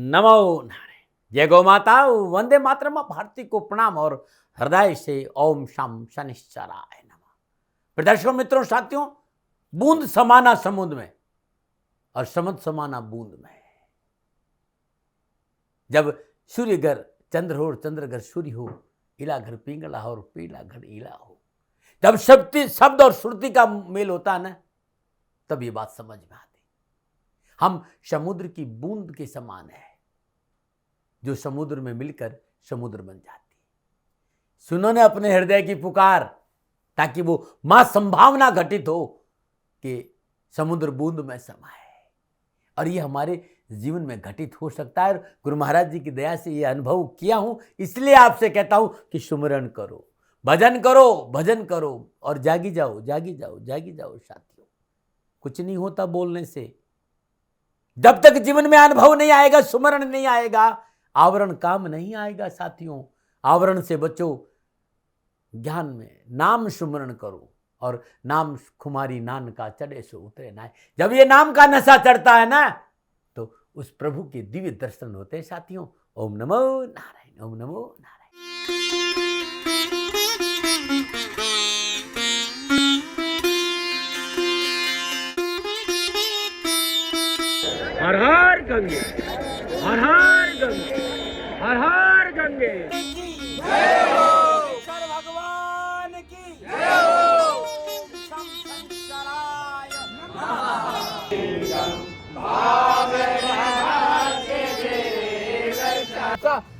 नमो नारायण। जय गौ माता, वंदे मातरम। भारती को प्रणाम और हृदय से ओम शम शनिश्चराय नमः। प्रदर्शकों, मित्रों, साथियों, बूंद समाना समुद्र में और समुद्र समाना बूंद में। जब सूर्य घर चंद्र हो और चंद्र घर सूर्य हो, इला घर पिंगला हो और पीला घर इला हो, जब शब्द और श्रुति का मेल होता है ना, तब ये बात समझ में आती। हम समुद्र की बूंद के समान है, जो समुद्र में मिलकर समुद्र बन जाती। सुनो ने अपने हृदय की पुकार, ताकि वो मां संभावना घटित हो कि समुद्र बूंद में समाये। और ये हमारे जीवन में घटित हो सकता है। गुरु महाराज जी की दया से ये अनुभव किया हूं, इसलिए आपसे कहता हूं कि सुमिरन करो, भजन करो, भजन करो और जागी जाओ, जागी जाओ, जागी जाओ। साथियों, कुछ नहीं होता बोलने से। जब तक जीवन में अनुभव नहीं आएगा, सुमरण नहीं आएगा, आवरण काम नहीं आएगा। साथियों, आवरण से बचो, ज्ञान में नाम सुमरण करो। और नाम खुमारी नान का चढ़े सो उतरे ना। जब ये नाम का नशा चढ़ता है ना, तो उस प्रभु के दिव्य दर्शन होते हैं। साथियों, ओम नमो नारायण, ओम नमो नारायण। हर हर गंगे, हर हर गंगे, हर हर गंगे। जय हो शंकर भगवान की, जय हो शम शंकराय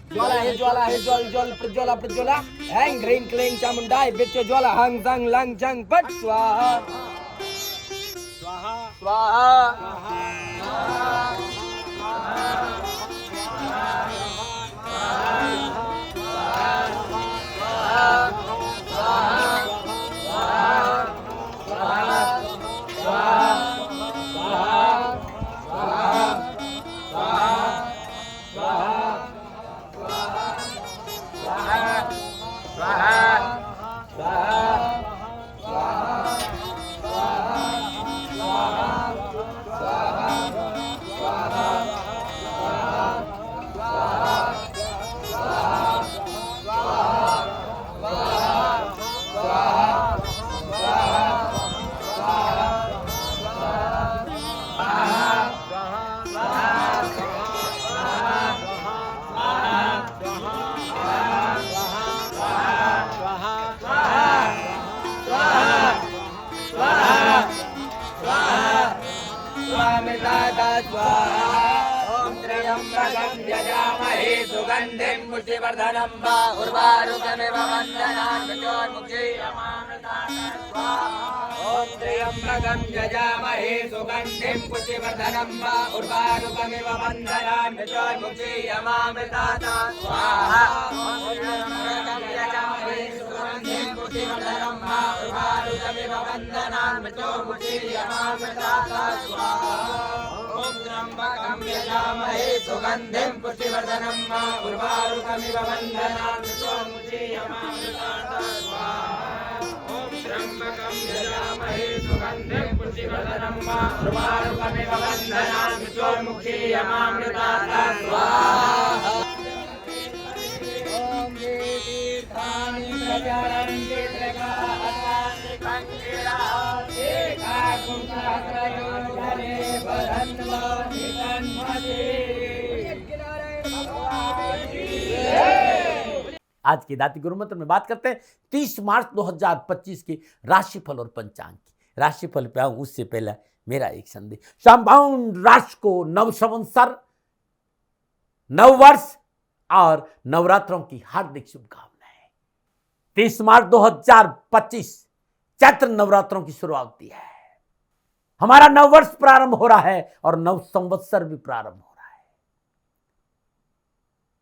ज्वाला है, ज्वाला है, ज्वल ज्वल प्रज्वला प्रज्वला। हैंग ह्रीं क्लीं चामुंडाय बिच्च ज्वाला हंग संग लंग चंग पट स्वाहा स्वाहा स्वाहा। ओम त्र्यंबकं यजामहे सुगंधिं पुष्टिवर्धनं उर्वारुकमिव वन्दनान् मृत्योर्मुक्षीयमामृतात् स्वाहा। ओम त्र्यंबकं यजामहे सुगंधिं पुष्टिवर्धनं उर्वारुकमिव वन्दनान् मृत्योर्मुक्षीयमामृतात् स्वाहा। ओम त्र्यंबकं यजामहे सुगंधिं पुष्टिवर्धनं उर्वारुकमिव वन्दनान् मृत्योर्मुक्षीयमामृतात् स्वाहा। ओम त्र्यंबकं यजामहे सुगंधिं पुष्टिवर्धनं उर्वारुकमिव वन्दनान् मृत्योर्मुक्षीयमामृतात् स्वाहा। ओम त्र्यंबकं यजामहे सुगंधिं पुष्टिवर्धनं उर्वारुकमिव वन्दनान् मृत्योर्मुक्षीयमामृतात् स्वाहा। ओम तीर्थानि प्रचारन्ति त्रिकालानि कंकिरा एकाकुं सहस्रयोजने बधन्वानि तन्मते। आज की दाती गुरु मंत्र में बात करते हैं 30 मार्च 2025 की राशिफल और पंचांग की। राशिफल पे आऊं उससे पहले मेरा एक संदेश। संपूर्ण राष्ट्र को नव संवत्सर, नव वर्ष और नवरात्रों की हार्दिक शुभकामनाएं। 30 मार्च 2025 चैत्र नवरात्रों की शुरुआत होती है। हमारा नव वर्ष प्रारंभ हो रहा है और नव संवत्सर भी प्रारंभ हो रहा है।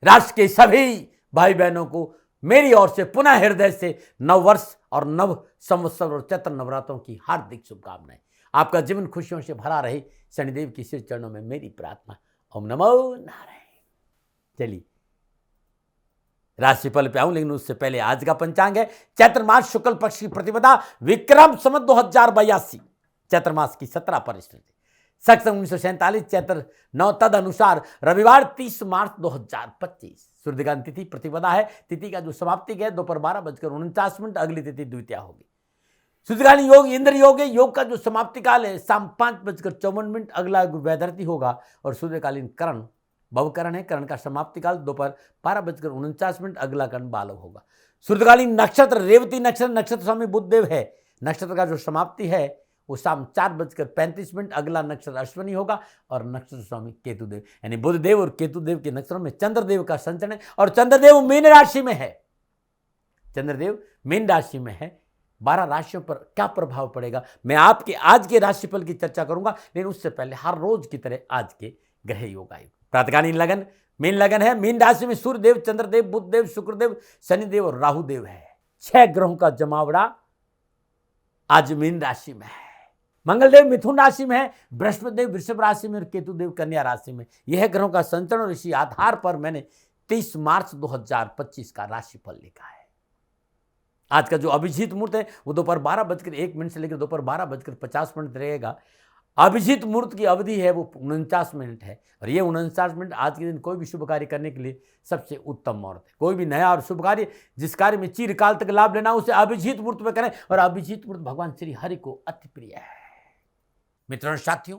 राष्ट्र के सभी भाई बहनों को मेरी ओर से पुनः हृदय से नव वर्ष और नव संवत्सर और चैत्र नवरात्रों की हार्दिक शुभकामनाएं। आपका जीवन खुशियों से भरा रहे, शनिदेव की सिर चरणों में मेरी प्रार्थना। ओम नमो नारायण। चलिए राशिफल पे आऊं, लेकिन उससे पहले आज का पंचांग है। चैत्र मास शुक्ल पक्ष की प्रतिपदा, विक्रम संवत 2082, चैत्र मास की 17 परिस्थिति। सक्षम 1947 चैत्र 9 तद अनुसार रविवार 30 मार्च 2025। सूर्यग्रहण तिथि प्रतिपदा है। तिथि का जो समाप्ति है दोपहर 12:49, अगली तिथि द्वितीया होगी। सूर्यग्रहण योग इंद्र योग है। योग का जो समाप्ति काल है शाम 5:54, अगला वैधरती होगा। और सूर्यकालीन करण भवकरण है। करण का समाप्ति काल दोपहर 12:49, अगला करण बालव होगा। सूर्यकालीन नक्षत्र रेवती नक्षत्र, नक्षत्र स्वामी बुधदेव है। नक्षत्र का जो समाप्ति है वो शाम 4:35, अगला नक्षत्र अश्विनी होगा। और नक्षत्र स्वामी केतुदेव, यानी बुधदेव और केतुदेव के नक्षत्रों में चंद्रदेव का संचरण है। और चंद्रदेव मीन राशि में है। चंद्रदेव मीन राशि में है। 12 राशियों पर क्या प्रभाव पड़ेगा मैं आपके आज के राशिफल की चर्चा करूंगा, लेकिन उससे पहले हर रोज की तरह आज के ग्रह योग आयोग। प्रातकालीन लगन मीन लगन है। मीन राशि में सूर्यदेव, चंद्रदेव, बुधदेव, शुक्रदेव, शनिदेव और राहुदेव है। 6 ग्रहों का जमावड़ा आज मीन राशि में है। मंगलदेव मिथुन राशि में है। बृहस्पतिदेव वृषभ राशि में और केतुदेव कन्या राशि में। यह ग्रहों का संचरण और इसी आधार पर मैंने 30 मार्च 2025 का राशिफल लिखा है। आज का जो अभिजीत मुहूर्त है वो दोपहर 12:01 से लेकर दोपहर 12:50 रहेगा। अभिजीत मुहूर्त की अवधि है वो 49 मिनट है। और ये 49 मिनट आज के दिन कोई भी शुभ कार्य करने के लिए सबसे उत्तम मुहूर्त है। कोई भी नया और शुभ कार्य जिस कार्य में चिरकाल तक लाभ लेना उसे अभिजीत मुहूर्त में करें। और अभिजीत मुहूर्त भगवान श्री हरि को अति प्रिय है। मित्रों और साथियों,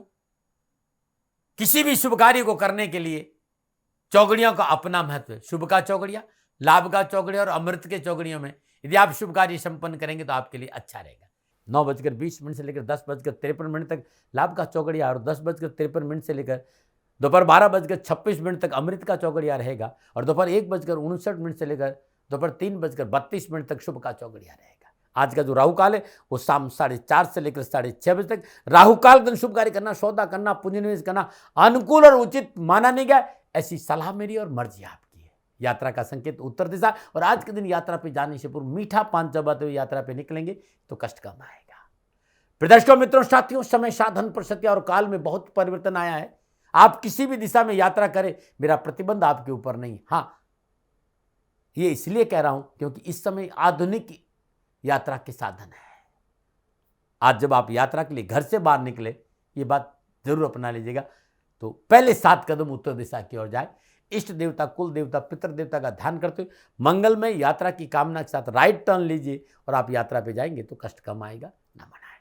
किसी भी शुभ कार्य को करने के लिए चौगड़ियों का अपना महत्व है। शुभ का चौगड़िया, लाभ का चौगड़िया और अमृत के चौगड़ियों में यदि आप शुभ कार्य संपन्न करेंगे तो आपके लिए अच्छा रहेगा। 9:20 से लेकर 10:53 तक लाभ का चौगड़िया और 10:53 से लेकर दोपहर 12:26 तक अमृत का चौगड़िया रहेगा। और दोपहर 1:59 से लेकर दोपहर 3:32 तक शुभ का चौगड़िया रहेगा। आज का जो राहु काल है वो शाम 4:30 से लेकर 6:30 बजे तक। राहु काल दिन शुभ कार्य करना, सौदा करना, पूंजी निवेश करना अनुकूल और उचित माना नहीं गया। ऐसी सलाह मेरी और मर्जी आपकी है। यात्रा का संकेत उत्तर दिशा। और आज के दिन यात्रा पे जाने से पूर्व मीठा पान चबाते हुए यात्रा पे निकलेंगे तो कष्ट कम आएगा। प्रदर्शकों मित्रों साथियों, समय साधन परिस्थिति और काल में बहुत परिवर्तन आया है। आप किसी भी दिशा में यात्रा करें, मेरा प्रतिबंध आपके ऊपर नहीं। हाँ, ये इसलिए कह रहा हूं क्योंकि इस समय आधुनिक यात्रा के साधन है। आज जब आप यात्रा के लिए घर से बाहर निकले, ये बात जरूर अपना लीजिएगा, तो पहले 7 कदम उत्तर दिशा की ओर जाए। इष्ट देवता, कुल देवता, पितृ देवता का ध्यान करते हुए मंगलमय यात्रा की कामना के साथ राइट टर्न लीजिए और आप यात्रा पे जाएंगे तो कष्ट कम आएगा, ना मनाए।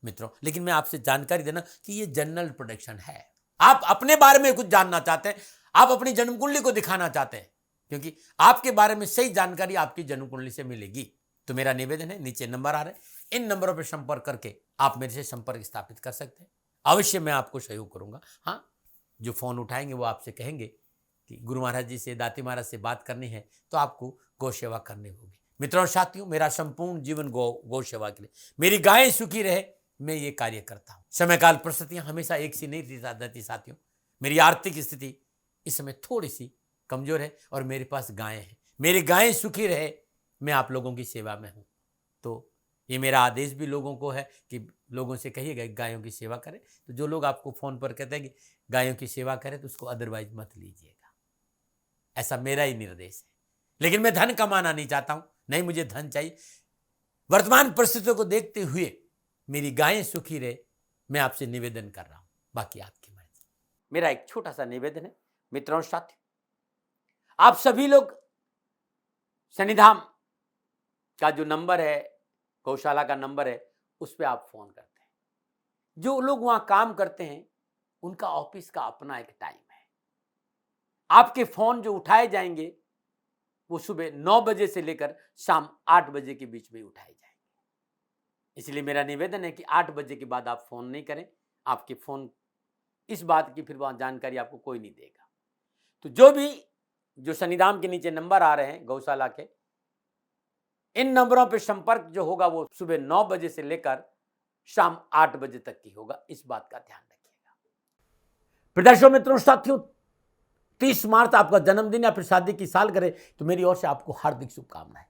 मित्रों, लेकिन मैं आपसे जानकारी देना कि ये जनरल प्रोडिक्शन है। आप अपने बारे में कुछ जानना चाहते हैं, आप अपनी जन्म कुंडली को दिखाना चाहते हैं, क्योंकि आपके बारे में सही जानकारी आपकी जन्म कुंडली से मिलेगी। तो मेरा निवेदन है, नीचे नंबर आ रहे हैं, इन नंबरों पर संपर्क करके आप मेरे से संपर्क स्थापित कर सकते हैं। अवश्य मैं आपको सहयोग करूंगा। हाँ, जो फोन उठाएंगे वो आपसे कहेंगे कि गुरु महाराज जी से, दाती महाराज से बात करनी है तो आपको गौ सेवा करनी होगी। मित्रों और साथियों, मेरा संपूर्ण जीवन गौ सेवा के लिए, मेरी गायें सुखी रहे, मैं ये कार्य करता हूँ। समय काल परिस्थितियां हमेशा एक सी नहीं रहती साथियों। मेरी आर्थिक स्थिति इस समय थोड़ी सी कमजोर है और मेरे पास गायें हैं। मेरी गायें सुखी रहे, मैं आप लोगों की सेवा में हूँ। तो ये मेरा आदेश भी लोगों को है कि लोगों से कहिएगा गायों की सेवा करें। तो जो लोग आपको फोन पर कहते हैं कि गायों की सेवा करें तो उसको अदरवाइज मत लीजिएगा, ऐसा मेरा ही निर्देश है। लेकिन मैं धन कमाना नहीं चाहता हूं, नहीं मुझे धन चाहिए। वर्तमान परिस्थितियों को देखते हुए मेरी गायें सुखी रहे, मैं आपसे निवेदन कर रहा हूं, बाकी आपकी मर्जी। मेरा एक छोटा सा निवेदन है मित्रों साथियों, आप सभी लोग शनिधाम का जो नंबर है, गौशाला का नंबर है, उस पर आप फोन करते हैं। जो लोग वहां काम करते हैं उनका ऑफिस का अपना एक टाइम है। आपके फोन जो उठाए जाएंगे वो सुबह 9 बजे से लेकर शाम 8 बजे के बीच में उठाए जाएंगे। इसलिए मेरा निवेदन है कि 8 बजे के बाद आप फोन नहीं करें। आपके फोन इस बात की फिर वहां जानकारी आपको कोई नहीं देगा। तो जो शनिधाम के नीचे नंबर आ रहे हैं गौशाला के, इन नंबरों पर संपर्क जो होगा वो सुबह 9 बजे से लेकर शाम 8 बजे तक की होगा। इस बात का ध्यान रखिएगा। प्रदर्शकों मित्रों साथियों, 30 मार्च आपका जन्मदिन या फिर शादी की सालगिरह, तो मेरी ओर से आपको हार्दिक शुभकामनाएं।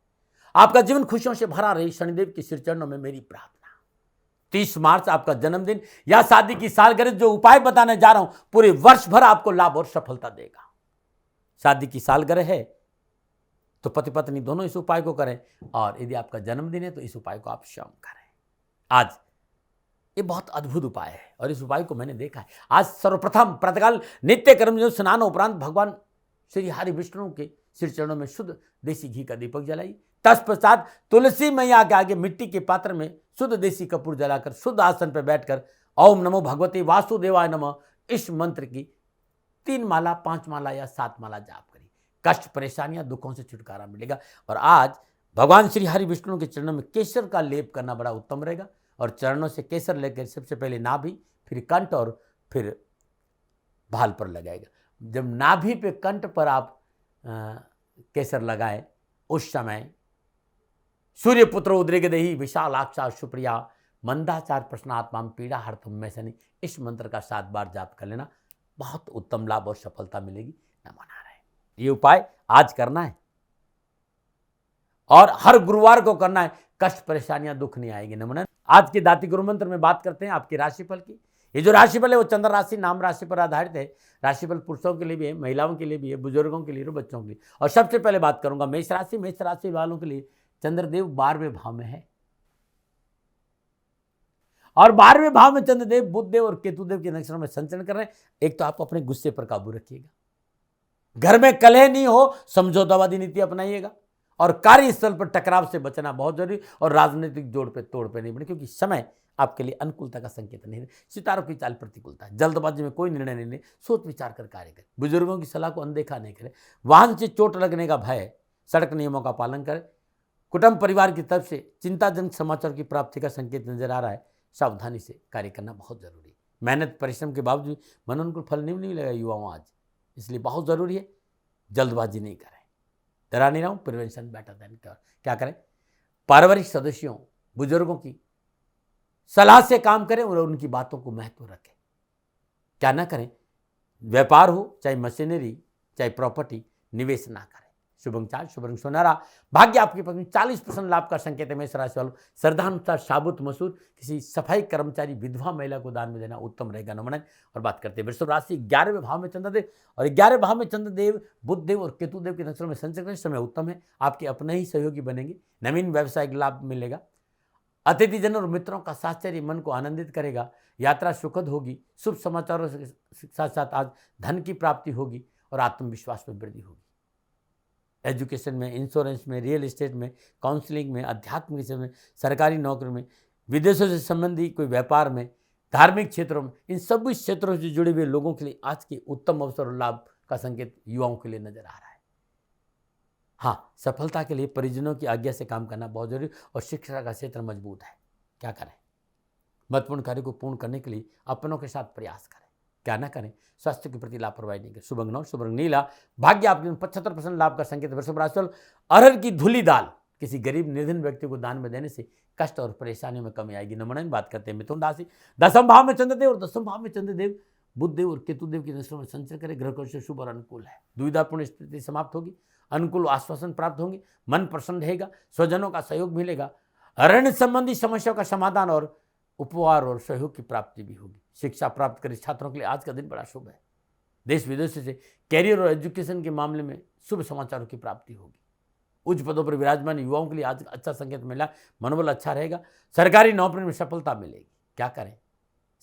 आपका जीवन खुशियों से भरा रही, शनिदेव के श्री चरणों में मेरी प्रार्थना। 30 मार्च आपका जन्मदिन या शादी की सालगिरह, जो उपाय बताने जा रहा हूं पूरे वर्ष भर आपको लाभ और सफलता देगा। शादी की सालगिरह है तो पति पत्नी दोनों इस उपाय को करें, और यदि आपका जन्मदिन है तो इस उपाय को आप स्वयं करें। आज ये बहुत अद्भुत उपाय है और इस उपाय को मैंने देखा है। आज सर्वप्रथम प्रातःकाल नित्य कर्म जो स्नान उपरांत भगवान श्री हरि विष्णु के श्री चरणों में शुद्ध देसी घी का दीपक जलाई। तत्पश्चात तुलसी मैया के आगे मिट्टी के पात्र में शुद्ध देसी कपूर जलाकर शुद्ध आसन पर बैठकर ओम नमो भगवते वासुदेवाय नमः इस मंत्र की 3 माला, 5 माला या 7 माला जाप करिए। कष्ट, परेशानियां, दुखों से छुटकारा मिलेगा। और आज भगवान श्री हरि विष्णु के चरणों में केसर का लेप करना बड़ा उत्तम रहेगा। और चरणों से केसर लेकर सबसे पहले नाभि, फिर कंठ और फिर भाल पर लगाएगा। जब नाभि पे, कंठ पर आप केसर लगाएं, उस समय सूर्यपुत्र उद्रेक देहि विशालाक्षा सुप्रिया मंदाचार प्रश्नात्मा पीड़ा हरतम में शनि, इस मंत्र का 7 बार जाप कर लेना, बहुत उत्तम लाभ और सफलता मिलेगी। नमो नारायण। ये उपाय आज करना है और हर गुरुवार को करना है। कष्ट, परेशानियां, दुख नहीं आएंगे। नमो नारायण। आज के दाती गुरु मंत्र में बात करते हैं आपकी राशिफल की। ये जो राशिफल है वो चंद्र राशि नाम राशि पर आधारित है। राशिफल पुरुषों के लिए भी है, महिलाओं के लिए भी है, बुजुर्गों के लिए और बच्चों के लिए। और सबसे पहले बात करूंगा मेष राशि। मेष राशि वालों के लिए चंद्रदेव 12वें भाव में है और 12वें भाव में चंद्रदेव, बुधदेव और केतुदेव के नक्षत्रों में संचरण कर रहे हैं। एक तो आप अपने गुस्से पर काबू रखिएगा, घर में कलह नहीं हो, समझौतावादी नीति अपनाइएगा और कार्यस्थल पर टकराव से बचना बहुत जरूरी। और राजनीतिक जोड़ पे तोड़ पे नहीं बने, क्योंकि समय आपके लिए अनुकूलता का संकेत नहीं है। सितारों की चाल प्रतिकूलता है। जल्दबाजी में कोई निर्णय नहीं ले, सोच विचार कर कार्य करें। बुजुर्गों की सलाह को अनदेखा नहीं करें। वाहन से चोट लगने का भय, सड़क नियमों का पालन करें। कुटुंब परिवार की तरफ से चिंताजनक समाचार की प्राप्ति का संकेत नजर आ रहा है। सावधानी से कार्य करना बहुत जरूरी है। मेहनत परिश्रम के बावजूद मनोनुकूल फल नहीं मिलेगा युवाओं आज, इसलिए बहुत जरूरी है जल्दबाजी नहीं करें। डरा नहीं रहा हूं, प्रिवेंशन बेटर देन क्योर। क्या करें? पारिवारिक सदस्यों, बुजुर्गों की सलाह से काम करें और उनकी बातों को महत्व रखें। क्या ना करें? व्यापार हो, चाहे मशीनरी, चाहे प्रॉपर्टी, निवेश ना करें। शुभ अंक 4, शुभ रंग सुनहरा। भाग्य आपकी पत्नी 40% लाभ का संकेत है। मेष राशि वालों, श्रद्धानुसार साबुत मसूर किसी सफाई कर्मचारी विधवा महिला को दान में देना उत्तम रहेगा। नमन। और बात करते हैं वृषभ राशि। 11वें भाव में चंद्रदेव और 11वें भाव में चंद्रदेव, बुधदेव और केतुदेव के नक्षत्रों में संचरण करने समय उत्तम है। आपके अपने ही सहयोगी बनेंगे। नवीन व्यवसायिक लाभ मिलेगा। अतिथिजन और मित्रों का साहचर्य मन को आनंदित करेगा। यात्रा सुखद होगी। शुभ समाचारों के साथ साथ आज धन की प्राप्ति होगी और आत्मविश्वास में वृद्धि होगी। एजुकेशन में, इंश्योरेंस में, रियल एस्टेट में, काउंसलिंग में, आध्यात्मिक क्षेत्र में, सरकारी नौकरी में, विदेशों से संबंधी कोई व्यापार में, धार्मिक क्षेत्रों में, इन सभी क्षेत्रों से जुड़े हुए लोगों के लिए आज के उत्तम अवसर और लाभ का संकेत युवाओं के लिए नजर आ रहा है। हाँ, सफलता के लिए परिजनों की आज्ञा से काम करना बहुत जरूरी और शिक्षा का क्षेत्र मजबूत है। क्या करें? महत्वपूर्ण कार्य को पूर्ण करने के लिए अपनों के साथ प्रयास करें। क्या ना करें? स्वास्थ्य के प्रति लापरवाही नहीं करें। शुभ अंक 9, शुभ रंग नीला। भाग्य आपके 75% लाभ का संकेत। वृषभ राशि। अरहर की धुली दाल किसी गरीब निर्धन व्यक्ति को दान में देने से कष्ट और परेशानियों में कमी आएगी। नमन। बात करते हैं मिथुन राशि। 10वें भाव में चंद्रदेव और 10वें भाव में चंद्रदेव, बुधदेव और केतुदेव के नक्षत्रों में संचरण करें। ग्रह कोण से शुभ और अनुकूल है। दुविधापूर्ण स्थिति समाप्त होगी। अनुकूल आश्वासन प्राप्त होंगे। मन प्रसन्न रहेगा। स्वजनों का सहयोग मिलेगा। ऋण संबंधी समस्याओं का समाधान और उपहार और सहयोग की प्राप्ति भी होगी। शिक्षा प्राप्त करे छात्रों के लिए आज का दिन बड़ा शुभ है। देश विदेश से कैरियर और एजुकेशन के मामले में शुभ समाचारों की प्राप्ति होगी। उच्च पदों पर विराजमान युवाओं के लिए आज अच्छा संकेत मिला। मनोबल अच्छा रहेगा। सरकारी नौकरी में सफलता मिलेगी। क्या करें?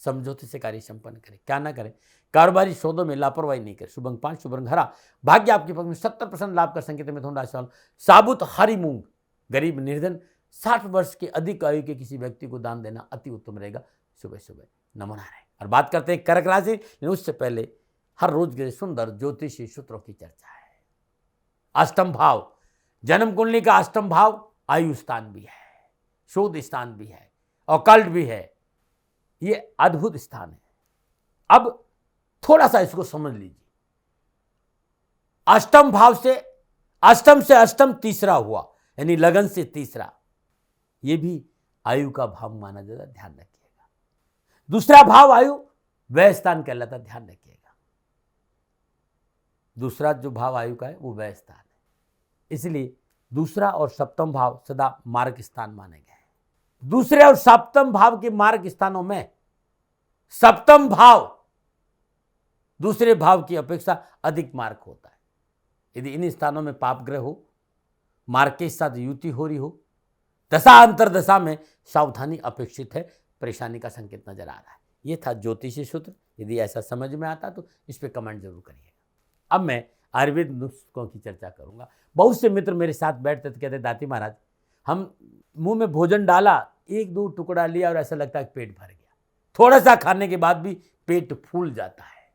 समझौते से कार्य संपन्न करें। क्या ना करें? कारोबारी सौदों में लापरवाही नहीं करें। शुभ अंक 5, शुभ रंग हरा। भाग्य आपके पक्ष में 70% लाभ का संकेत है। मिथुन राशि वालों, साबुत हरी मूंग गरीब निर्धन 60 वर्ष के अधिक आयु के किसी व्यक्ति को दान देना अति उत्तम रहेगा। सुबह सुबह नमन है। और बात करते हैं कर्क राशि। लेकिन उससे पहले हर रोज के सुंदर ज्योतिषी सूत्रों की चर्चा है। अष्टम भाव, जन्म कुंडली का अष्टम भाव आयु स्थान भी है, शोध स्थान भी है, ऑकल्ट भी है। ये अद्भुत स्थान है। अब थोड़ा सा इसको समझ लीजिए। अष्टम भाव से अष्टम तीसरा हुआ, यानी लगन से तीसरा। ये भी आयु का भाव माना जाता है, ध्यान रखिएगा। दूसरा भाव आयु व्यय स्थान कहलाता, ध्यान रखिएगा। दूसरा जो भाव आयु का है वो व्यय स्थान है, इसलिए दूसरा और सप्तम भाव सदा मार्ग स्थान माने गए हैं। दूसरे और सप्तम भाव के मार्ग स्थानों में सप्तम भाव दूसरे भाव की अपेक्षा अधिक मार्ग होता है। यदि इन स्थानों में पाप ग्रह हो, मार्ग के साथ युति हो रही हो, दशा अंतर दशा में सावधानी अपेक्षित है। परेशानी का संकेत नजर आ रहा है। ये था ज्योतिषी सूत्र। यदि ऐसा समझ में आता तो इस पर कमेंट जरूर करिएगा। अब मैं आयुर्वेद नुस्खों की चर्चा करूंगा। बहुत से मित्र मेरे साथ बैठते थे, कहते दाती महाराज हम मुंह में भोजन डाला, 1-2 टुकड़ा लिया और ऐसा लगता है कि पेट भर गया। थोड़ा सा खाने के बाद भी पेट फूल जाता है,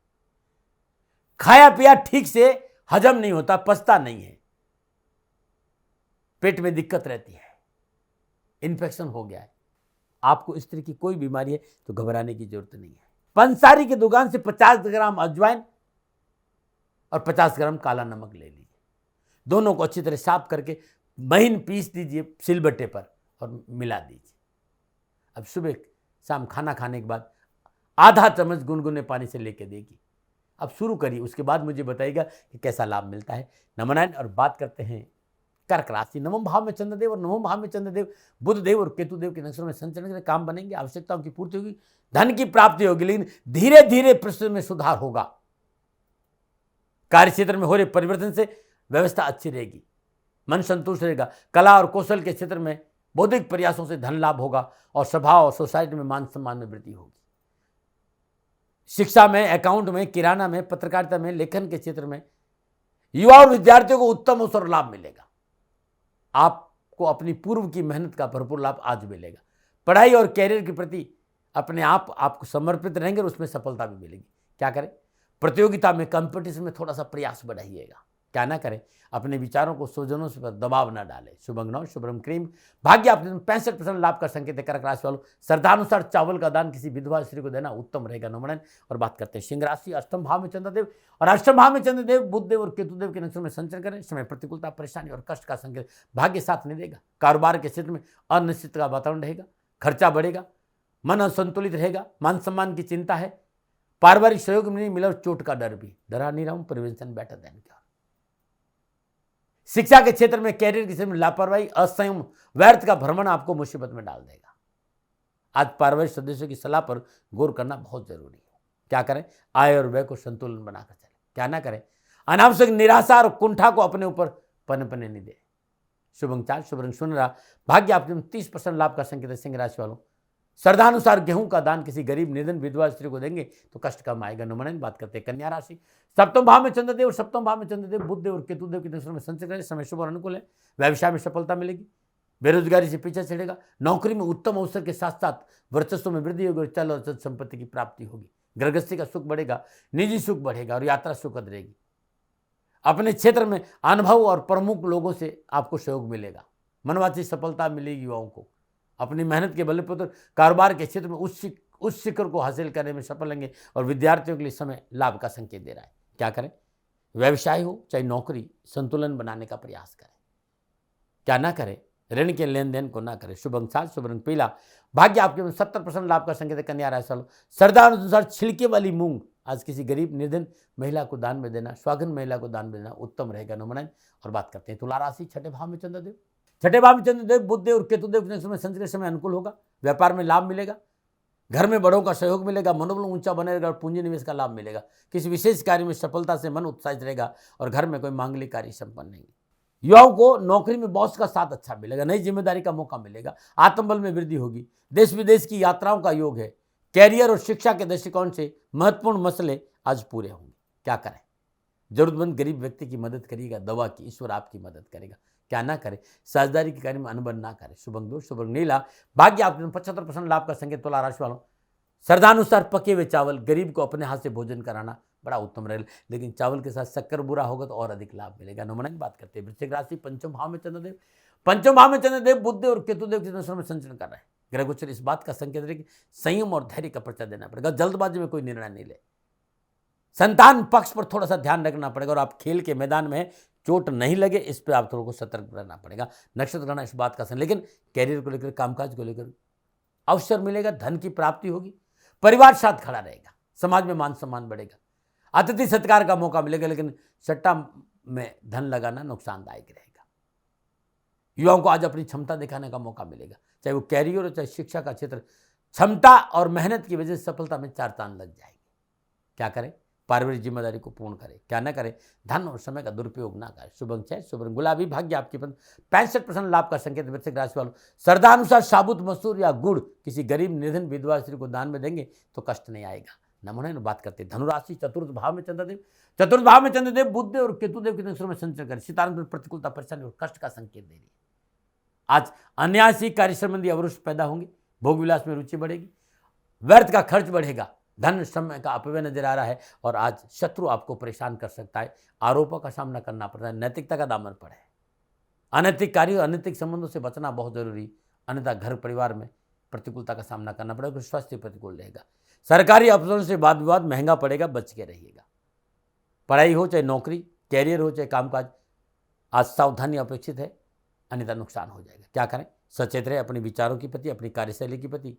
खाया पिया ठीक से हजम नहीं होता, पचता नहीं है, पेट में दिक्कत रहती है, इन्फेक्शन हो गया है। आपको इस तरह की कोई बीमारी है तो घबराने की जरूरत नहीं है। पंसारी की दुकान से 50 ग्राम अजवाइन और 50 ग्राम काला नमक ले लीजिए। दोनों को अच्छी तरह साफ करके महीन पीस दीजिए सिलबट्टे पर और मिला दीजिए। अब सुबह शाम खाना खाने के बाद आधा चम्मच गुनगुने पानी से लेके देगी। अब शुरू करिए, उसके बाद मुझे बताइएगा कि कैसा लाभ मिलता है। नमनारायण। और बात करते हैं कर्क राशि। नवम भाव में चंद्रदेव और नवम भाव में चंद्रदेव बुध देव और केतु देव के नक्षत्रों में संचरण के काम बनेंगे, आवश्यकताओं की पूर्ति होगी, धन की प्राप्ति होगी, लेकिन धीरे धीरे परिस्थिति में सुधार होगा। कार्य क्षेत्र में हो रहे परिवर्तन से व्यवस्था अच्छी रहेगी, मन संतुष्ट रहेगा। कला और कौशल के क्षेत्र में बौद्धिक प्रयासों से धन लाभ होगा और सभा और सोसाइटी में मान सम्मान में वृद्धि होगी। शिक्षा में, अकाउंट में, किराना में, पत्रकारिता में, लेखन के क्षेत्र में युवा और विद्यार्थियों को उत्तम अवसर लाभ मिलेगा। आपको अपनी पूर्व की मेहनत का भरपूर लाभ आज मिलेगा। पढ़ाई और कैरियर के प्रति अपने आपको समर्पित रहेंगे और उसमें सफलता भी मिलेगी। क्या करें? प्रतियोगिता में, कंपटीशन में थोड़ा सा प्रयास बढ़ाइएगा। क्या ना करें? अपने विचारों को स्वजनों से पर दबाव न डालें। शुभ अंग नौ, शुभ रंग क्रीम। भाग्य आप 65% लाभ का संकेत है। कर्क राशि वालों श्रद्धानुसार चावल का दान किसी विधवा स्त्री को देना उत्तम रहेगा। नमन। और बात करते हैं सिंह राशि। अष्टम भाव में चंद्रदेव और अष्टम भाव में चंद्रदेव बुध देव और केतु देव के नक्षत्रों में संचरण करें। समय प्रतिकूलता, परेशानी और कष्ट का संकेत भाग्य साथ नहीं देगा। कारोबार के क्षेत्र में अनिश्चित का वातावरण रहेगा, खर्चा बढ़ेगा, मन असंतुलित रहेगा, मान सम्मान की चिंता है, पारिवारिक सहयोग में नहीं मिला और चोट का डर भी। डरा नहीं रहा हूं, प्रिवेंशन बेटर देन क्योर। शिक्षा के क्षेत्र में, कैरियर के क्षेत्र में लापरवाही, असंयम, व्यर्थ का भ्रमण आपको मुसीबत में डाल देगा। आज पारिवारिक सदस्यों की सलाह पर गौर करना बहुत जरूरी है। क्या करें? आय और व्यय को संतुलन बनाकर चले। क्या ना करें? अनावश्यक निराशा और कुंठा को अपने ऊपर पनपने नहीं दे। शुभ अंक 4, शुभ रंग सुनहरा। भाग्य आपके 30% लाभ का संकेत है। सिंह राशि वालों श्रद्धानुसार गेहूं का दान किसी गरीब निर्धन विधवा स्त्री को देंगे तो कष्ट कम आएगा। नमन। बात करते हैं कन्या राशि। सप्तम भाव में चंद्रदेव और सप्तम भाव में चंद्रदेव बुध देव और केतु देव के नक्षत्रों में संचरण करें। समय शुभ और अनुकूल है। व्यवसाय में सफलता मिलेगी, बेरोजगारी से पीछे चढ़ेगा। नौकरी में उत्तम अवसर के साथ साथ वर्चस्व में वृद्धि होगी और चल और चल संपत्ति की प्राप्ति होगी। गृहस्थी का सुख बढ़ेगा, निजी सुख बढ़ेगा और यात्रा सुखद रहेगी। अपने क्षेत्र में अनुभव और प्रमुख लोगों से आपको सहयोग मिलेगा। मनवांछित सफलता मिलेगी। युवाओं को अपनी मेहनत के बलबूते कारोबार के क्षेत्र में उस शिखर को हासिल करने में सफल होंगे और विद्यार्थियों के लिए समय लाभ का संकेत दे रहा है। क्या करें? व्यवसाय हो चाहे नौकरी, संतुलन बनाने का प्रयास करें। क्या ना करें? ऋण के लेन देन को ना करें। शुभ अंक 7, शुभ रंग पीला। भाग्य आपके 70% लाभ का संकेत है। कन्या राशि वालों श्रद्धा अनुसार छिलके वाली मूंग आज किसी गरीब निर्धन महिला को दान में देना, स्वागन महिला को दान में देना उत्तम रहेगा। नमन। और बात करते हैं तुला राशि। छठे भाव में चंद्रदेव, छठे भाव में चंद्रदेव बुध देव और केतु देव के समय संचरण समय अनुकूल होगा। व्यापार में लाभ मिलेगा, घर में बड़ों का सहयोग मिलेगा, मनोबल ऊंचा बने रहेगा और पूंजी निवेश का लाभ मिलेगा। किसी विशेष कार्य में सफलता से मन उत्साहित रहेगा और घर में कोई मांगलिक कार्य संपन्न नहीं। युवाओं को नौकरी में बॉस का साथ अच्छा मिलेगा, नई जिम्मेदारी का मौका मिलेगा, आत्मबल में वृद्धि होगी। देश विदेश की यात्राओं का योग है। कैरियर और शिक्षा के दृष्टिकोण से महत्वपूर्ण मसले आज पूरे होंगे। क्या करें? जरूरतमंद गरीब व्यक्ति की मदद करिएगा, दवा की, ईश्वर आपकी मदद करेगा। क्या ना करें? साझेदारी के कार्य में अनबन ना करें। शुभ अंक 2, शुभ रंग नीला। भाग्य आपके 75% लाभ का संकेत। तुला राशि वालों श्रद्धानुसार पके हुए चावल गरीब को अपने हाथ से भोजन कराना बड़ा उत्तम रहेगा, लेकिन चावल के साथ शक्कर बुरा होगा तो और अधिक लाभ मिलेगा। नमन। बात करते हैं वृश्चिक राशि। पंचम भाव में चंद्रदेव, पंचम भाव में चंद्रदेव बुध देव और केतु देव के नक्षत्रों में संचरण कर रहे हैं। ग्रह गोचर इस बात का संकेत है कि संयम और धैर्य का परिचय देना पड़ेगा। जल्दबाजी में कोई निर्णय नहीं ले। संतान पक्ष पर थोड़ा सा ध्यान रखना पड़ेगा और आप खेल के मैदान में चोट नहीं लगे इस पर आप थोड़ा को सतर्क रहना पड़ेगा। नक्षत्र गणना इस बात का लेकिन कैरियर को लेकर, कामकाज को लेकर अवसर मिलेगा, धन की प्राप्ति होगी, परिवार साथ खड़ा रहेगा, समाज में मान सम्मान बढ़ेगा, अतिथि सत्कार का मौका मिलेगा, लेकिन सट्टा में धन लगाना नुकसानदायक रहेगा। युवाओं को आज अपनी क्षमता दिखाने का मौका मिलेगा, चाहे वो कैरियर हो चाहे शिक्षा का क्षेत्र। क्षमता और मेहनत की वजह से सफलता में 4 चांद लग जाएंगे। क्या करें? पारिवारिक जिम्मेदारी को पूर्ण करें। क्या न करें, धन और समय का दुरुपयोग ना करें। शुभ अंक 6, शुभ रंग गुलाबी, भाग्य आपके पसंद 65% लाभ का संकेत वृश्चिक राशि वालों। श्रद्धानुसार साबुत मसूर या गुड़ किसी गरीब निर्धन विधवा स्त्री को दान में देंगे तो कष्ट नहीं आएगा। नमूने बात करते हैं धनुराशि, चतुर्थ भाव में चंद्रदेव। चतुर्थ भाव में चंद्रदेव बुध और केतुदेव के नक्षत्रों में संचरण करें, सितारों पर प्रतिकूलता, परेशानी और कष्ट का संकेत दे रही है। आज अनायासी कार्य संबंधी अवरुष्ट पैदा होंगे, भोग विलास में रुचि बढ़ेगी, व्यर्थ का खर्च बढ़ेगा, धन समय का अपव्यय नजर आ रहा है और आज शत्रु आपको परेशान कर सकता है, आरोपों का सामना करना पड़ रहा है, नैतिकता का दामन पर है। अनैतिक कार्यों, अनैतिक संबंधों से बचना बहुत जरूरी, अन्यथा घर परिवार में प्रतिकूलता का सामना करना पड़ेगा, स्वास्थ्य प्रतिकूल रहेगा। सरकारी अफसरों से वाद विवाद महंगा पड़ेगा, बच के रहिएगा। पढ़ाई हो चाहे नौकरी, कैरियर हो चाहे कामकाज, आज सावधानी अपेक्षित है, अन्यथा नुकसान हो जाएगा। क्या करें, सचेत रहे अपने विचारों के प्रति, अपनी कार्यशैली के प्रति,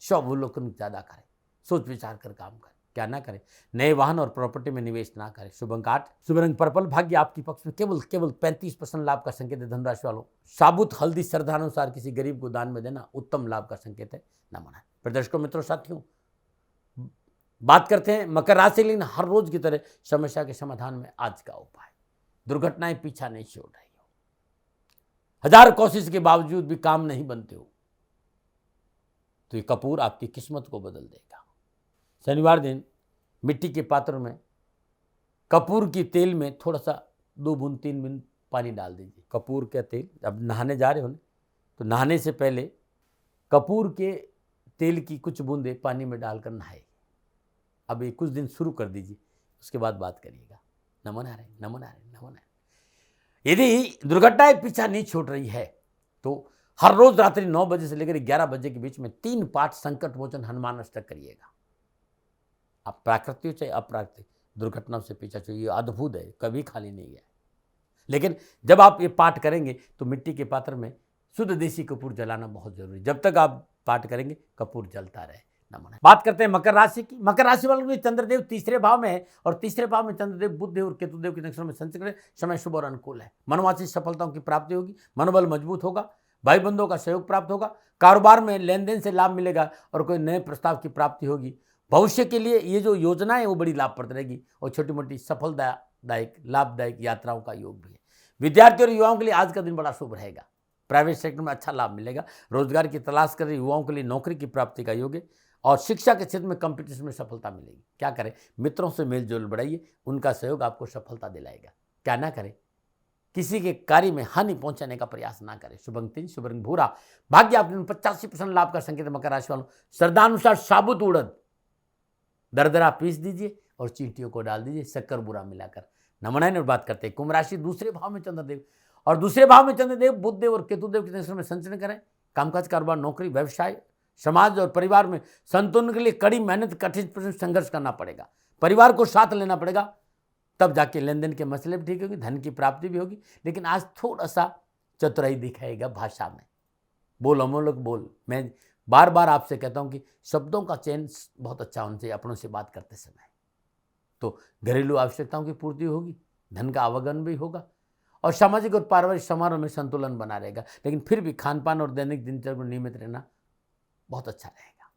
स्वावलोकन ज़्यादा करें, सोच विचार कर काम करें। क्या ना करें, नए वाहन और प्रॉपर्टी में निवेश ना करें। शुभ अंक 8, शुभ रंग पर्पल, भाग्य आपकी पक्ष में केवल 35% लाभ का संकेत है। धनराशि वालों, साबुत हल्दी श्रद्धानुसार किसी गरीब को दान में देना उत्तम लाभ का संकेत है, न मनाएं। प्रदर्शकों, मित्रों, साथियों, बात करते हैं मकर राशि, लेकिन हर रोज की तरह समस्या के समाधान में आज का उपाय। दुर्घटनाएं पीछा नहीं छोड़ रही हो, हजार कोशिश के बावजूद भी काम नहीं बनते हो, तो ये कपूर आपकी किस्मत को बदल देगा। शनिवार दिन मिट्टी के पात्र में कपूर की तेल में थोड़ा सा 2 बूंद 3 बूंद पानी डाल दीजिए। कपूर का तेल, अब नहाने जा रहे हो ना, तो नहाने से पहले कपूर के तेल की कुछ बूंदें पानी में डालकर नहाए। अब ये कुछ दिन शुरू कर दीजिए, उसके बाद बात करिएगा। नमन आ रहे, नमन आ रहे, नमन आ रहे। यदि दुर्घटनाएं पीछा नहीं छोड़ रही है तो हर रोज रात्रि 9 बजे से लेकर 11 बजे के बीच में 3 पाठ संकट मोचन हनुमान अष्टक करिएगा। आप प्राकृतिक हो चाहे अप्राकृतिक, दुर्घटनाओं से पीछा छोड़िए, अद्भुत है, कभी खाली नहीं है। लेकिन जब आप ये पाठ करेंगे तो मिट्टी के पात्र में शुद्ध देसी कपूर जलाना बहुत जरूरी। जब तक आप पाठ करेंगे कपूर जलता रहे। नमन। बात करते हैं मकर राशि की। मकर राशि वालों के चंद्रदेव तीसरे भाव में है और तीसरे भाव में चंद्रदेव बुध और केतुदेव के नक्षत्रों में संचरण करें, समय शुभ और अनुकूल है। मनोवांछित सफलताओं की प्राप्ति होगी, मनोबल मजबूत होगा, भाई बंधुओं का सहयोग प्राप्त होगा, कारोबार में लेन देन से लाभ मिलेगा और कोई नए प्रस्ताव की प्राप्ति होगी। भविष्य के लिए ये जो योजना है वो बड़ी लाभप्रद रहेगी और छोटी मोटी सफलदायक लाभदायक यात्राओं का योग भी है। विद्यार्थियों और युवाओं के लिए आज का दिन बड़ा शुभ रहेगा। प्राइवेट सेक्टर में अच्छा लाभ मिलेगा। रोजगार की तलाश कर रहे युवाओं के लिए नौकरी की प्राप्ति का योग है और शिक्षा के क्षेत्र में कंपटीशन में सफलता मिलेगी। क्या करें, मित्रों से मेलजोल बढ़ाइए, उनका सहयोग आपको सफलता दिलाएगा। क्या ना करें, किसी के कार्य में हानि पहुंचाने का प्रयास ना करें। शुभ अंक 3, शुभ रंग भूरा, भाग्य आपके 85% लाभ का संकेत। मकर राशि वालों, श्रद्धानुसार साबुत उड़द दरदरा पीस दीजिए और चींटियों को डाल दीजिए शक्कर बुरा मिलाकर। नमनायन और बात करते हैं कुंभ राशि, दूसरे भाव में चंद्रदेव और दूसरे भाव में चंद्रदेव बुधदेव और केतुदेव के नक्षत्र में संचरण करें। कामकाज, कारोबार, नौकरी, व्यवसाय, समाज और परिवार में संतुलन के लिए कड़ी मेहनत, कठिन संघर्ष करना पड़ेगा। परिवार को साथ लेना पड़ेगा, तब जाके लेन देन के मसले भी ठीक होगी, धन की प्राप्ति भी होगी। लेकिन आज थोड़ा सा चतुराई दिखाएगा भाषा में, बोल अमोलक बोल। मैं बार बार आपसे कहता हूं कि शब्दों का चयन बहुत अच्छा होना चाहिए अपनों से बात करते समय। तो घरेलू आवश्यकताओं की पूर्ति होगी, धन का आवागमन भी होगा और सामाजिक और पारिवारिक समारोह में संतुलन बना रहेगा। लेकिन फिर भी खान पान और दैनिक दिनचर्या में नियमित रहना बहुत अच्छा रहेगा।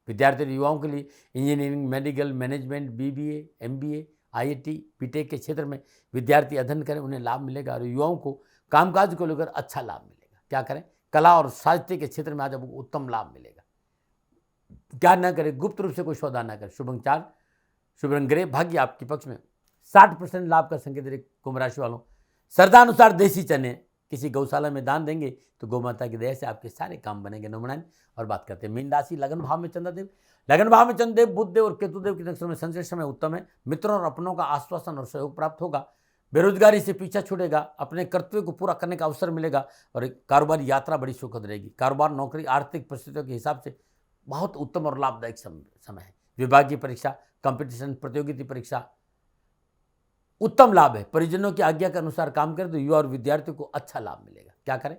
विद्यार्थी और युवाओं के लिए engineering, medical, management, BBA, MBA, IIT, BTech के क्षेत्र में विद्यार्थी अध्ययन करें, उन्हें लाभ मिलेगा और युवाओं को कामकाज को लेकर अच्छा लाभ मिलेगा। क्या करें, कला और साहित्य के क्षेत्र में आज आपको उत्तम लाभ मिलेगा। क्या ना करें, गुप्त रूप से कोई सौदा ना करें। शुभ अंक 4, शुभ रंग ग्रे, भाग्य आपके पक्ष में 60% लाभ का संकेत। कुंभ राशि वालों, श्रद्धानुसार देसी चने किसी गौशाला में दान देंगे तो गौ माता की दया से आपके सारे काम बनेंगे। नमनायन और बात करते हैं मीन राशि, लगन भाव में चंद्रदेव, लगन भाव में चंद्रदेव बुधदेव और केतुदेव के नक्षत्र में संचरण, समय उत्तम है। मित्रों और अपनों का आश्वासन और सहयोग प्राप्त होगा, बेरोजगारी से पीछा छूटेगा, अपने कर्तव्य को पूरा करने का अवसर मिलेगा और एक कारोबारी यात्रा बड़ी सुखद रहेगी। कारोबार, नौकरी, आर्थिक परिस्थितियों के हिसाब से बहुत उत्तम और लाभदायक समय है। विभागीय परीक्षा, कंपटीशन, प्रतियोगिता परीक्षा उत्तम लाभ है। परिजनों की आज्ञा के अनुसार काम करें तो युवा और विद्यार्थियों को अच्छा लाभ मिलेगा। क्या करें,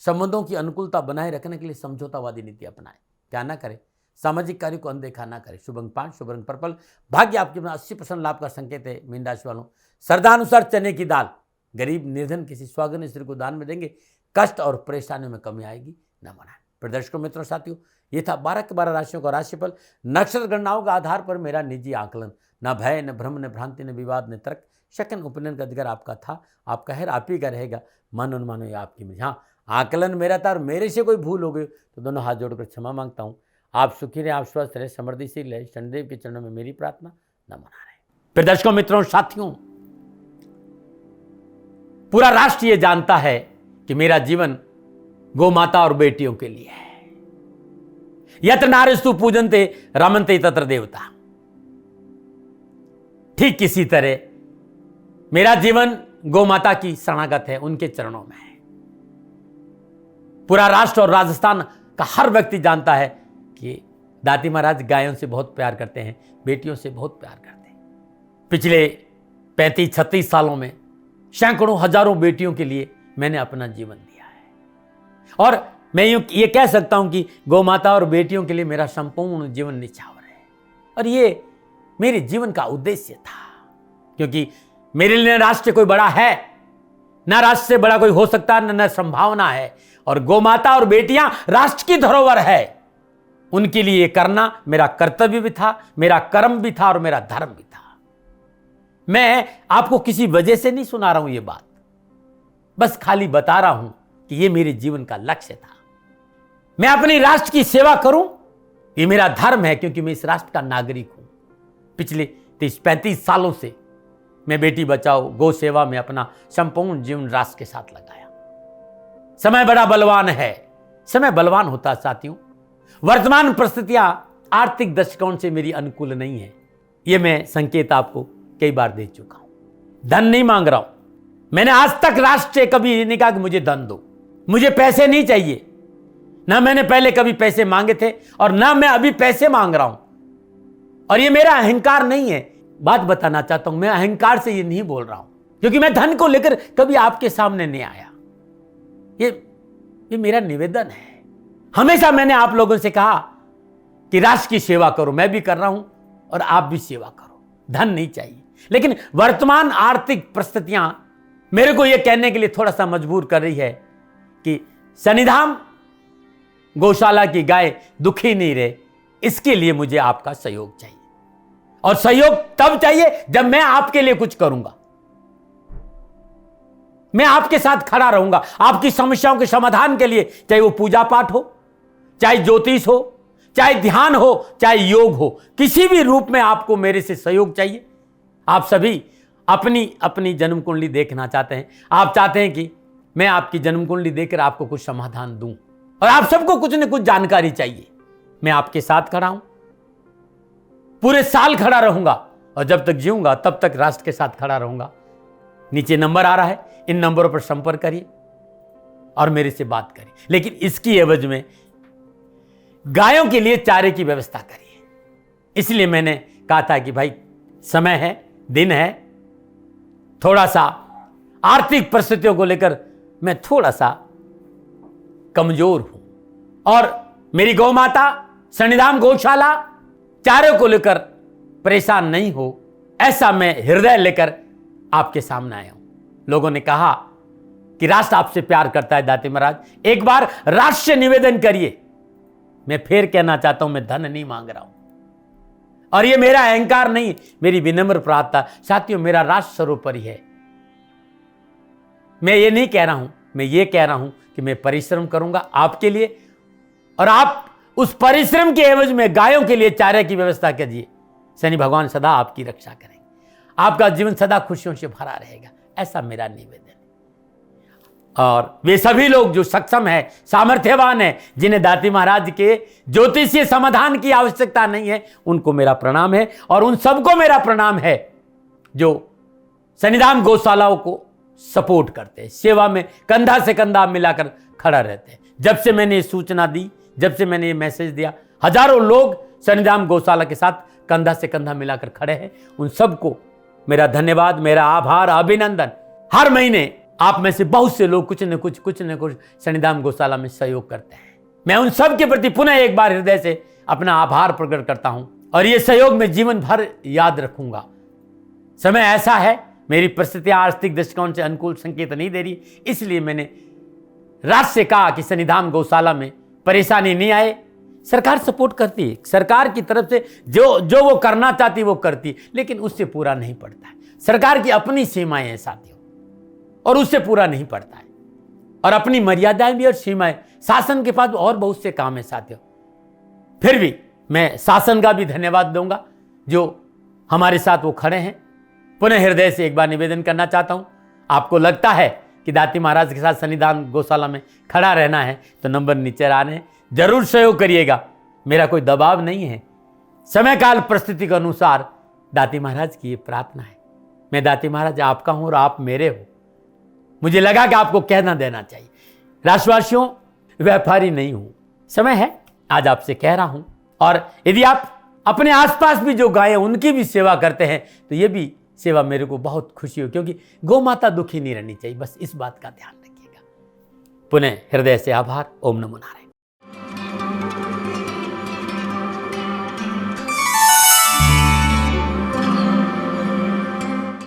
संबंधों की अनुकूलता बनाए रखने के लिए समझौतावादी नीति अपनाएं। क्या ना करें, सामाजिक कार्य को अनदेखा ना करें। शुभ अंक 5, शुभ रंग पर्पल, भाग्य आपके 80% लाभ का संकेत है। मीन राशि वालों, श्रद्धानुसार चने की दाल गरीब निर्धन किसी स्वागन स्त्री को दान में देंगे, कष्ट और परेशानियों में कमी आएगी। न मनाएं। फिर दर्शकों मित्रों साथियों, ये था 12 के 12 राशियों का राशिफल। नक्षत्र गणनाओं के आधार पर मेरा निजी आकलन। न भय, न भ्रम, न भ्रांति, न विवाद, न तर्क, शक, ओपिनियन का अधिकार आपका था, आपका है, आप ही का रहेगा। मानो न मानो ये आपकी मर्जी। हाँ, आकलन मेरा था और मेरे से कोई भूल हो गई तो दोनों हाथ जोड़कर क्षमा मांगता हूँ। आप सुखी रहे, आप स्वस्थ रहे, समृद्धिशील रहे, शनिदेव के चरणों में मेरी प्रार्थना। नमन नारायण। फिर दर्शकों मित्रों साथियों, पूरा राष्ट्र ये जानता है कि मेरा जीवन गौ माता और बेटियों के लिए है। यत्र नारीस्तु पूजन्ते रमन्ते तत्र देवता। ठीक किसी तरह मेरा जीवन गौ माता की शरणागत है, उनके चरणों में है। पूरा राष्ट्र और राजस्थान का हर व्यक्ति जानता है कि दाती महाराज गायों से बहुत प्यार करते हैं, बेटियों से बहुत प्यार करते हैं। पिछले 35-36 सालों में सैकड़ों हजारों बेटियों के लिए मैंने अपना जीवन दिया है और मैं ये कह सकता हूं कि गौ माता और बेटियों के लिए मेरा संपूर्ण जीवन निछावर है। और ये मेरे जीवन का उद्देश्य था, क्योंकि मेरे लिए राष्ट्र कोई बड़ा है, ना राष्ट्र से बड़ा कोई हो सकता, न संभावना है। और गौ माता और बेटियां राष्ट्र की धरोहर है, उनके लिए ये करना मेरा कर्तव्य भी था, मेरा कर्म भी था और मेरा धर्म भी था। मैं आपको किसी वजह से नहीं सुना रहा हूं ये बात, बस खाली बता रहा हूं कि ये मेरे जीवन का लक्ष्य था। मैं अपनी राष्ट्र की सेवा करूं, ये मेरा धर्म है, क्योंकि मैं इस राष्ट्र का नागरिक हूं। पिछले 30-35 सालों से मैं बेटी बचाओ, गौ सेवा में अपना संपूर्ण जीवन राष्ट्र के साथ लगाया। समय बड़ा बलवान है, समय बलवान होता साथियों। वर्तमान परिस्थितियां आर्थिक दृष्टिकोण से मेरी अनुकूल नहीं है, यह मैं संकेत आपको कई बार दे चुका हूं। धन नहीं मांग रहा हूं, मैंने आज तक राष्ट्र से कभी नहीं कहा कि मुझे धन दो, मुझे पैसे नहीं चाहिए। ना मैंने पहले कभी पैसे मांगे थे और ना मैं अभी पैसे मांग रहा हूं। और ये मेरा अहंकार नहीं है, बात बताना चाहता हूं, मैं अहंकार से ये नहीं बोल रहा हूं, क्योंकि मैं धन को लेकर कभी आपके सामने नहीं आया। ये मेरा निवेदन है। हमेशा मैंने आप लोगों से कहा कि राष्ट्र की सेवा करो, मैं भी कर रहा हूं और आप भी सेवा करो। धन नहीं चाहिए, लेकिन वर्तमान आर्थिक परिस्थितियां मेरे को यह कहने के लिए थोड़ा सा मजबूर कर रही है कि शनिधाम गौशाला की गाय दुखी नहीं रहे, इसके लिए मुझे आपका सहयोग चाहिए। और सहयोग तब चाहिए जब मैं आपके लिए कुछ करूंगा, मैं आपके साथ खड़ा रहूंगा आपकी समस्याओं के समाधान के लिए, चाहे वो पूजा पाठ हो, चाहे ज्योतिष हो, चाहे ध्यान हो, चाहे योग हो, किसी भी रूप में आपको मेरे से सहयोग चाहिए। आप सभी अपनी अपनी जन्म कुंडली देखना चाहते हैं, आप चाहते हैं कि मैं आपकी जन्म कुंडली देखकर आपको कुछ समाधान दूं, और आप सबको कुछ न कुछ जानकारी चाहिए। मैं आपके साथ खड़ा हूं, पूरे साल खड़ा रहूंगा और जब तक जीऊंगा तब तक राष्ट्र के साथ खड़ा रहूंगा। नीचे नंबर आ रहा है, इन नंबरों पर संपर्क करिए और मेरे से बात करिए, लेकिन इसकी एवज में गायों के लिए चारे की व्यवस्था करिए। इसलिए मैंने कहा था कि भाई समय है, दिन है, थोड़ा सा आर्थिक परिस्थितियों को लेकर मैं थोड़ा सा कमजोर हूं और मेरी गौ माता शनिधाम गौशाला चारे को लेकर परेशान नहीं हो, ऐसा मैं हृदय लेकर आपके सामने आया हूं। लोगों ने कहा कि राष्ट्र आपसे प्यार करता है दाती महाराज, एक बार राष्ट्र से निवेदन करिए। मैं फिर कहना चाहता हूं, मैं धन नहीं मांग रहा हूं और ये मेरा अहंकार नहीं, मेरी विनम्र प्रार्थना। साथियों, मेरा राष्ट्र सर्वोपरि है। मैं ये नहीं कह रहा हूं, मैं ये कह रहा हूं कि मैं परिश्रम करूंगा आपके लिए, और आप उस परिश्रम के एवज में गायों के लिए चारे की व्यवस्था कीजिए। शनि भगवान सदा आपकी रक्षा करेंगे, आपका जीवन सदा खुशियों से भरा रहेगा, ऐसा मेरा निवेदन है। और वे सभी लोग जो सक्षम है, सामर्थ्यवान है, जिन्हें दाती महाराज के ज्योतिषीय समाधान की आवश्यकता नहीं है, उनको मेरा प्रणाम है। और उन सबको मेरा प्रणाम है जो शनिधाम गौशालाओं को सपोर्ट करते हैं, सेवा में कंधा से कंधा मिलाकर खड़ा रहते हैं। जब से मैंने ये सूचना दी, जब से मैंने ये मैसेज दिया, हजारों लोग शनिधाम गौशाला के साथ कंधा से कंधा मिलाकर खड़े हैं। उन सबको मेरा धन्यवाद, मेरा आभार, अभिनंदन। हर महीने आप में से बहुत से लोग कुछ न कुछ शनिधाम गौशाला में सहयोग करते हैं। मैं उन सब के प्रति पुनः एक बार हृदय से अपना आभार प्रकट करता हूं और ये सहयोग मैं जीवन भर याद रखूंगा। समय ऐसा है, मेरी परिस्थितियां आर्थिक दृष्टिकोण से अनुकूल संकेत नहीं दे रही, इसलिए मैंने राष्ट्र से कहा कि शनिधाम गौशाला में परेशानी नहीं आए, सरकार सपोर्ट करती है। सरकार की तरफ से जो वो करना चाहती वो करती, लेकिन उससे पूरा नहीं पड़ता है। सरकार की अपनी सीमाएं हैं साथियों, और उससे पूरा नहीं पड़ता है। और अपनी मर्यादाएं भी और सीमाएं, शासन के पास और बहुत से काम है साथियों। फिर भी मैं शासन का भी धन्यवाद दूंगा जो हमारे साथ वो खड़े हैं। पुनः हृदय से एक बार निवेदन करना चाहता हूं, आपको लगता है कि दाती महाराज के साथ सन्निधान गौशाला में खड़ा रहना है तो नंबर नीचे आ रहे हैं, जरूर सहयोग करिएगा। मेरा कोई दबाव नहीं है, समय काल परिस्थिति के अनुसार दाती महाराज की ये प्रार्थना है। मैं दाती महाराज आपका हूं और आप मेरे हो। मुझे लगा कि आपको कहना देना चाहिए। राशिवासियों, व्यापारी नहीं हूं, समय है आज आपसे कह रहा हूं। और यदि आप अपने आसपास भी जो गायें उनकी भी सेवा करते हैं तो ये भी सेवा मेरे को बहुत खुशी हो, क्योंकि गौ माता दुखी नहीं रहनी चाहिए। बस इस बात का ध्यान रखिएगा। पुनः हृदय से आभार। ओम नमो नारायण।